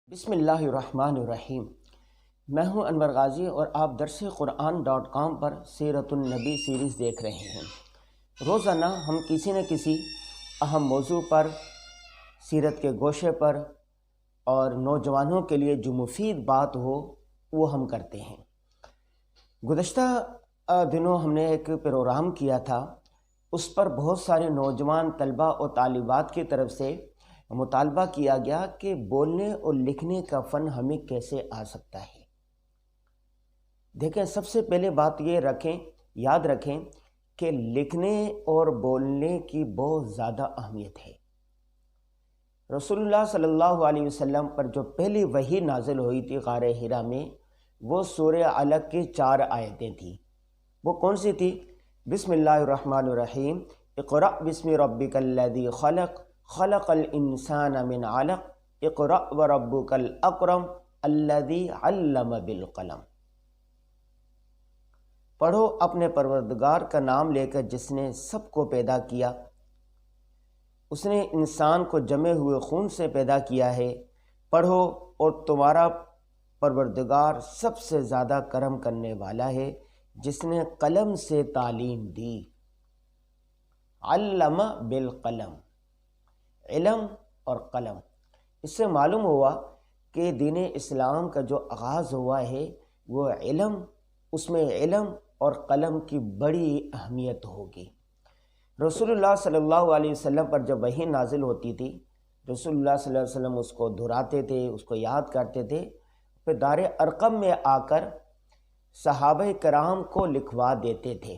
بسم اللہ الرحمن الرحیم۔ میں ہوں انور غازی اور آپ درس قرآن.com پر سیرت النبی سیریز دیکھ رہے ہیں۔ روزانہ ہم کسی نہ کسی اہم موضوع پر، سیرت کے گوشے پر اور نوجوانوں کے لیے جو مفید بات ہو وہ ہم کرتے ہیں۔ گزشتہ دنوں ہم نے ایک پروگرام کیا تھا، اس پر بہت سارے نوجوان طلباء اور طالبات کی طرف سے مطالبہ کیا گیا کہ بولنے اور لکھنے کا فن ہمیں کیسے آ سکتا ہے۔ دیکھیں، سب سے پہلے بات یہ یاد رکھیں کہ لکھنے اور بولنے کی بہت زیادہ اہمیت ہے۔ رسول اللہ صلی اللہ علیہ وسلم پر جو پہلی وحی نازل ہوئی تھی غار حرا میں، وہ سورہ علق کی 4 آیتیں تھیں۔ وہ کون سی تھی؟ بسم اللہ الرحمن الرحیم، اقرأ بسم ربک الذی خلق، خلق الانسان من علق، اقرأ وربک الاکرم الذی علم بالقلم۔ پڑھو اپنے پروردگار کا نام لے کر جس نے سب کو پیدا کیا، اس نے انسان کو جمے ہوئے خون سے پیدا کیا ہے۔ پڑھو اور تمہارا پروردگار سب سے زیادہ کرم کرنے والا ہے جس نے قلم سے تعلیم دی۔ علم بالقلم، علم اور قلم۔ اس سے معلوم ہوا کہ دین اسلام کا جو آغاز ہوا ہے وہ علم، اس میں علم اور قلم کی بڑی اہمیت ہوگی۔ رسول اللہ صلی اللہ علیہ وسلم پر جب وحی نازل ہوتی تھی، رسول اللہ صلی اللہ علیہ وسلم اس کو دہراتے تھے، اس کو یاد کرتے تھے، پھر دار ارقم میں آ کر صحابہ کرام کو لکھوا دیتے تھے۔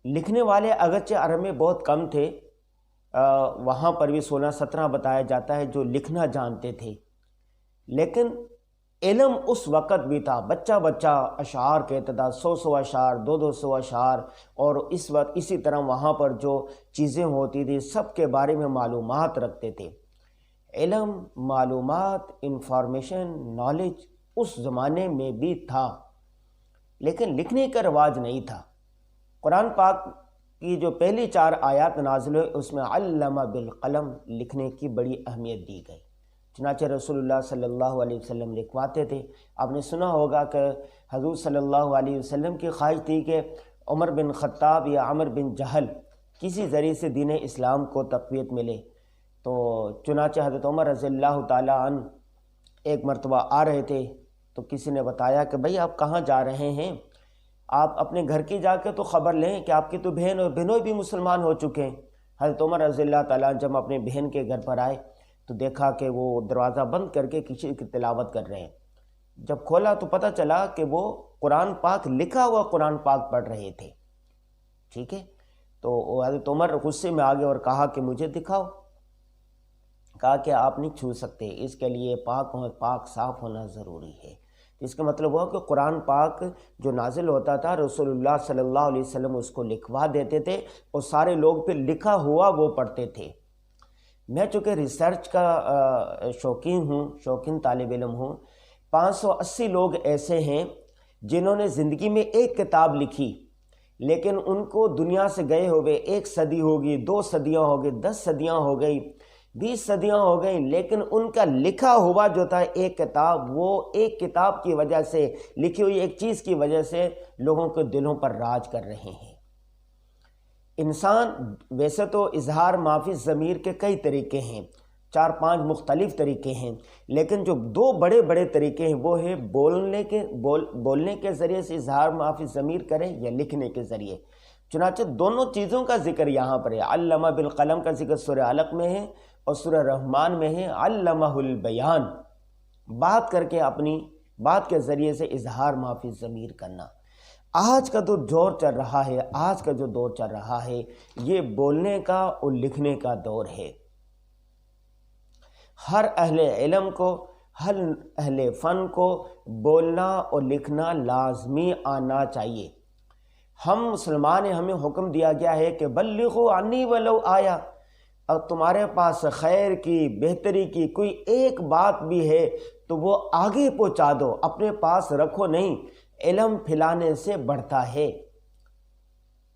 لکھنے والے اگرچہ عرب میں بہت کم تھے، وہاں پر بھی 16-17 بتایا جاتا ہے جو لکھنا جانتے تھے، لیکن علم اس وقت بھی تھا۔ بچہ بچہ اشعار کہتا تھا، 100 اشعار، 200 اشعار، اور اس وقت اسی طرح وہاں پر جو چیزیں ہوتی تھی سب کے بارے میں معلومات رکھتے تھے۔ علم، معلومات، انفارمیشن، نالج اس زمانے میں بھی تھا، لیکن لکھنے کا رواج نہیں تھا۔ قرآن پاک کی جو پہلی 4 آیات نازل ہوئے اس میں علم بالقلم، لکھنے کی بڑی اہمیت دی گئی۔ چنانچہ رسول اللہ صلی اللہ علیہ وسلم لکھواتے تھے۔ آپ نے سنا ہوگا کہ حضور صلی اللہ علیہ وسلم کی خواہش تھی کہ عمر بن خطاب یا عمر بن جہل کسی ذریعے سے دین اسلام کو تقویت ملے، تو چنانچہ حضرت عمر رضی اللہ تعالیٰ عنہ ایک مرتبہ آ رہے تھے تو کسی نے بتایا کہ بھئی آپ کہاں جا رہے ہیں؟ آپ اپنے گھر کی جا کے تو خبر لیں کہ آپ کی تو بہن اور بہنوئی بھی مسلمان ہو چکے ہیں۔ حضرت عمر رضی اللہ تعالیٰ عنہ جب اپنے بہن کے گھر پر آئے تو دیکھا کہ وہ دروازہ بند کر کے کسی کی تلاوت کر رہے ہیں۔ جب کھولا تو پتہ چلا کہ وہ قرآن پاک، لکھا ہوا قرآن پاک پڑھ رہے تھے۔ ٹھیک ہے، تو حضرت عمر غصے میں آگے اور کہا کہ مجھے دکھاؤ۔ کہا کہ آپ نہیں چھو سکتے، اس کے لیے پاک صاف ہونا ضروری ہے۔ اس کا مطلب ہوا کہ قرآن پاک جو نازل ہوتا تھا رسول اللہ صلی اللہ علیہ وسلم اس کو لکھوا دیتے تھے اور سارے لوگ پھر لکھا ہوا وہ پڑھتے تھے۔ میں چونکہ ریسرچ کا شوقین طالب علم ہوں، 580 لوگ ایسے ہیں جنہوں نے زندگی میں ایک کتاب لکھی، لیکن ان کو دنیا سے گئے ہوئے 1 صدی ہوگی، 2 صدیاں ہو گئی، 10 صدیاں ہو گئی، 20 صدیاں ہو گئیں، لیکن ان کا لکھا ہوا جو تھا ایک کتاب، وہ ایک کتاب کی وجہ سے، لکھی ہوئی ایک چیز کی وجہ سے لوگوں کے دلوں پر راج کر رہے ہیں۔ انسان ویسے تو اظہار معافی ضمیر کے کئی طریقے ہیں، 4-5 مختلف طریقے ہیں، لیکن جو 2 بڑے بڑے طریقے ہیں وہ ہے بولنے کے ذریعے سے اظہار معافی ضمیر کریں یا لکھنے کے ذریعے۔ چنانچہ دونوں چیزوں کا ذکر یہاں پر ہے۔ علم بالقلم کا ذکر سورہ علق میں ہے اور سورہ رحمان میں ہے علمہ البیان، بات کر کے اپنی بات کے ذریعے سے اظہار معافی ضمیر کرنا۔ آج کا جو دور چل رہا ہے یہ بولنے کا اور لکھنے کا دور ہے۔ ہر اہل علم کو، ہر اہل فن کو بولنا اور لکھنا لازمی آنا چاہیے۔ ہم مسلمان ہیں، ہمیں حکم دیا گیا ہے کہ بلغوا عنی ولو آیا، اور تمہارے پاس خیر کی، بہتری کی کوئی ایک بات بھی ہے تو وہ آگے پہنچا دو، اپنے پاس رکھو نہیں۔ علم پھیلانے سے بڑھتا ہے۔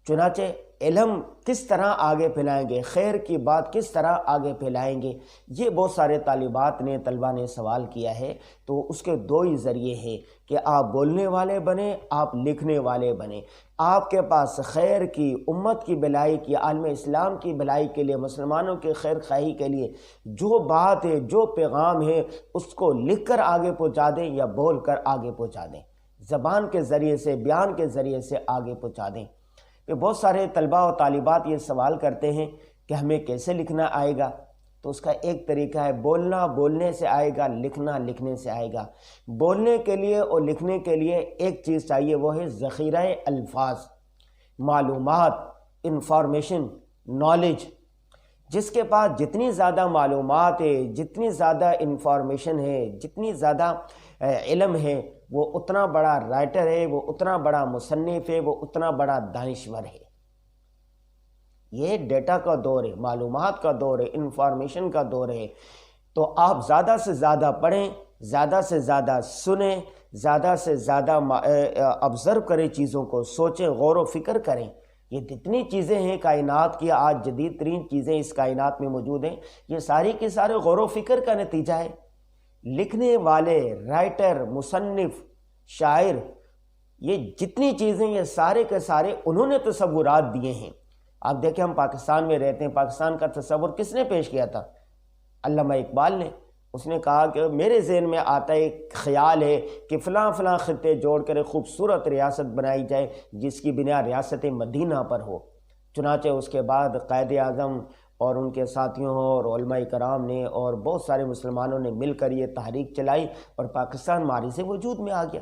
چنانچہ علم کس طرح آگے پھیلائیں گے، خیر کی بات کس طرح آگے پھیلائیں گے، یہ بہت سارے طلبہ نے سوال کیا ہے۔ تو اس کے دو ہی ذریعے ہیں کہ آپ بولنے والے بنیں، آپ لکھنے والے بنیں۔ آپ کے پاس خیر کی، امت کی بھلائی کی، عالم اسلام کی بھلائی کے لیے، مسلمانوں کی خیر خواہی کے لیے جو بات ہے، جو پیغام ہے، اس کو لکھ کر آگے پہنچا دیں یا بول کر آگے پہنچا دیں، زبان کے ذریعے سے، بیان کے ذریعے سے آگے پہنچا دیں۔ کہ بہت سارے طلباء و طالبات یہ سوال کرتے ہیں کہ ہمیں کیسے لکھنا آئے گا؟ تو اس کا ایک طریقہ ہے، بولنا بولنے سے آئے گا، لکھنا لکھنے سے آئے گا۔ بولنے کے لیے اور لکھنے کے لیے ایک چیز چاہیے، وہ ہے ذخیرہ الفاظ، معلومات، انفارمیشن، نالج۔ جس کے پاس جتنی زیادہ معلومات ہے، جتنی زیادہ انفارمیشن ہے، جتنی زیادہ علم ہے، وہ اتنا بڑا رائٹر ہے، وہ اتنا بڑا مصنف ہے، وہ اتنا بڑا دانشور ہے۔ یہ ڈیٹا کا دور ہے، معلومات کا دور ہے، انفارمیشن کا دور ہے۔ تو آپ زیادہ سے زیادہ پڑھیں، زیادہ سے زیادہ سنیں، زیادہ سے زیادہ آبزرو کریں، چیزوں کو سوچیں، غور و فکر کریں۔ یہ جتنی چیزیں ہیں کائنات کی، آج جدید ترین چیزیں اس کائنات میں موجود ہیں، یہ ساری کے سارے غور و فکر کا نتیجہ ہے۔ لکھنے والے، رائٹر، مصنف، شاعر، یہ جتنی چیزیں، یہ سارے کے سارے انہوں نے تصورات دیے ہیں۔ آپ دیکھیں، ہم پاکستان میں رہتے ہیں، پاکستان کا تصور کس نے پیش کیا تھا؟ علامہ اقبال نے۔ اس نے کہا کہ میرے ذہن میں آتا ہے، ایک خیال ہے کہ فلاں فلاں خطے جوڑ کر ایک خوبصورت ریاست بنائی جائے جس کی بنا ریاست مدینہ پر ہو۔ چنانچہ اس کے بعد قائد اعظم اور ان کے ساتھیوں اور علماء کرام نے اور بہت سارے مسلمانوں نے مل کر یہ تحریک چلائی اور پاکستان ماضی سے وجود میں آ گیا۔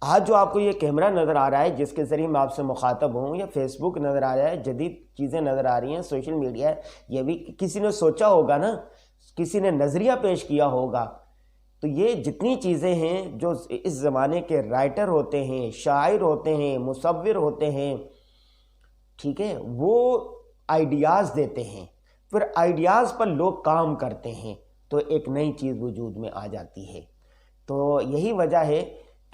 آج جو آپ کو یہ کیمرہ نظر آ رہا ہے جس کے ذریعے میں آپ سے مخاطب ہوں، یا فیس بک نظر آ رہا ہے، جدید چیزیں نظر آ رہی ہیں، سوشل میڈیا ہے، یہ بھی کسی نے سوچا ہوگا نا، کسی نے نظریہ پیش کیا ہوگا۔ تو یہ جتنی چیزیں ہیں جو اس زمانے کے رائٹر ہوتے ہیں، شاعر ہوتے ہیں، مصور ہوتے ہیں، ٹھیک ہے، وہ آئیڈیاز دیتے ہیں، پھر آئیڈیاز پر لوگ کام کرتے ہیں، تو ایک نئی چیز وجود میں آ جاتی ہے۔ تو یہی وجہ ہے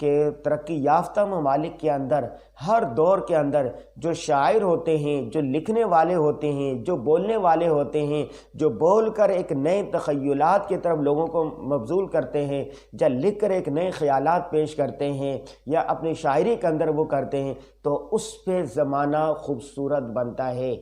کہ ترقی یافتہ ممالک کے اندر، ہر دور کے اندر جو شاعر ہوتے ہیں، جو لکھنے والے ہوتے ہیں، جو بولنے والے ہوتے ہیں، جو بول کر ایک نئے تخیلات کی طرف لوگوں کو مبذول کرتے ہیں، یا لکھ کر ایک نئے خیالات پیش کرتے ہیں، یا اپنی شاعری کے اندر وہ کرتے ہیں، تو اس پہ زمانہ خوبصورت بنتا ہے۔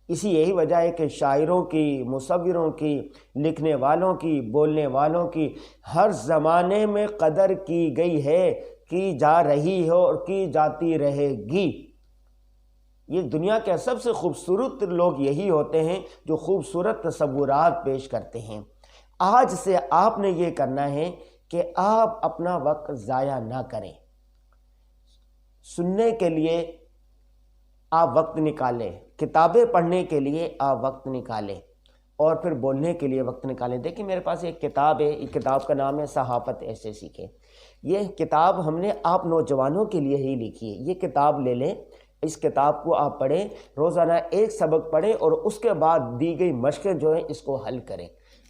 یہی وجہ ہے کہ شاعروں کی، مصوروں کی، لکھنے والوں کی، بولنے والوں کی ہر زمانے میں قدر کی گئی ہے، کی جا رہی ہے اور کی جاتی رہے گی۔ یہ دنیا کے سب سے خوبصورت لوگ یہی ہوتے ہیں جو خوبصورت تصورات پیش کرتے ہیں۔ آج سے آپ نے یہ کرنا ہے کہ آپ اپنا وقت ضائع نہ کریں۔ سننے کے لیے آپ وقت نکالیں، کتابیں پڑھنے کے لیے آپ وقت نکالیں، اور پھر بولنے کے لیے وقت نکالیں۔ دیکھیں میرے پاس ایک کتاب ہے، ایک کتاب کا نام ہے صحافت ایسے سیکھیں۔ یہ کتاب ہم نے آپ نوجوانوں کے لیے ہی لکھی ہے۔ یہ کتاب لے لیں، اس کتاب کو آپ پڑھیں، روزانہ ایک سبق پڑھیں، اور اس کے بعد دی گئی مشقیں جو ہیں اس کو حل کریں۔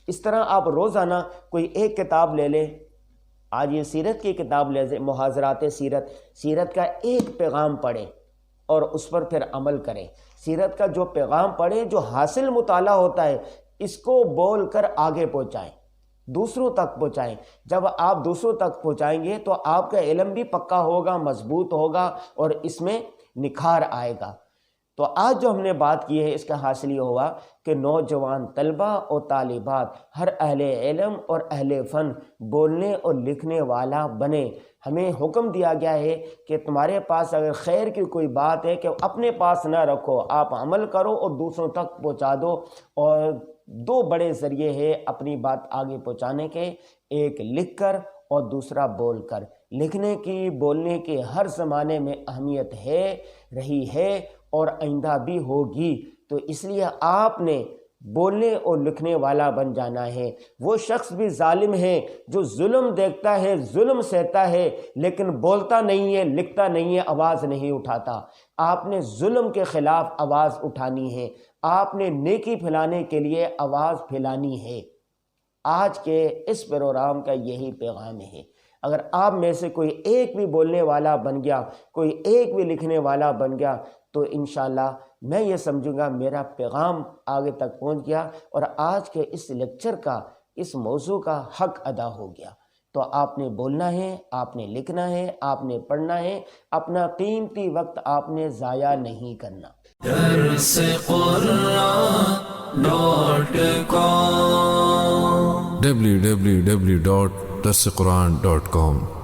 اس طرح آپ روزانہ کوئی ایک کتاب لے لیں۔ آج یہ سیرت کی کتاب لے لیں، محاضرات سیرت، سیرت کا ایک پیغام پڑھیں اور اس پر پھر عمل کریں۔ سیرت کا جو پیغام پڑھیں، جو حاصل مطالعہ ہوتا ہے، اس کو بول کر آگے پہنچائیں، دوسروں تک پہنچائیں۔ جب آپ دوسروں تک پہنچائیں گے تو آپ کا علم بھی پکا ہوگا، مضبوط ہوگا، اور اس میں نکھار آئے گا۔ تو آج جو ہم نے بات کی ہے، اس کا حاصل یہ ہوا کہ نوجوان طلبہ اور طالبات، ہر اہل علم اور اہل فن بولنے اور لکھنے والا بنے۔ ہمیں حکم دیا گیا ہے کہ تمہارے پاس اگر خیر کی کوئی بات ہے کہ اپنے پاس نہ رکھو، آپ عمل کرو اور دوسروں تک پہنچا دو۔ اور دو بڑے ذریعے ہیں اپنی بات آگے پہنچانے کے، ایک لکھ کر اور دوسرا بول کر۔ لکھنے کی، بولنے کی ہر زمانے میں اہمیت ہے، رہی ہے، اور آئندہ بھی ہوگی۔ تو اس لیے آپ نے بولنے اور لکھنے والا بن جانا ہے۔ وہ شخص بھی ظالم ہے جو ظلم دیکھتا ہے، ظلم سہتا ہے، لیکن بولتا نہیں ہے، لکھتا نہیں ہے، آواز نہیں اٹھاتا۔ آپ نے ظلم کے خلاف آواز اٹھانی ہے، آپ نے نیکی پھیلانے کے لیے آواز پھیلانی ہے۔ آج کے اس پروگرام کا یہی پیغام ہے۔ اگر آپ میں سے کوئی ایک بھی بولنے والا بن گیا، کوئی ایک بھی لکھنے والا بن گیا، تو انشاءاللہ میں یہ سمجھوں گا میرا پیغام آگے تک پہنچ گیا اور آج کے اس لیکچر کا، اس موضوع کا حق ادا ہو گیا۔ تو آپ نے بولنا ہے، آپ نے لکھنا ہے، آپ نے پڑھنا ہے، اپنا قیمتی وقت آپ نے ضائع نہیں کرنا۔ www.darsequran.com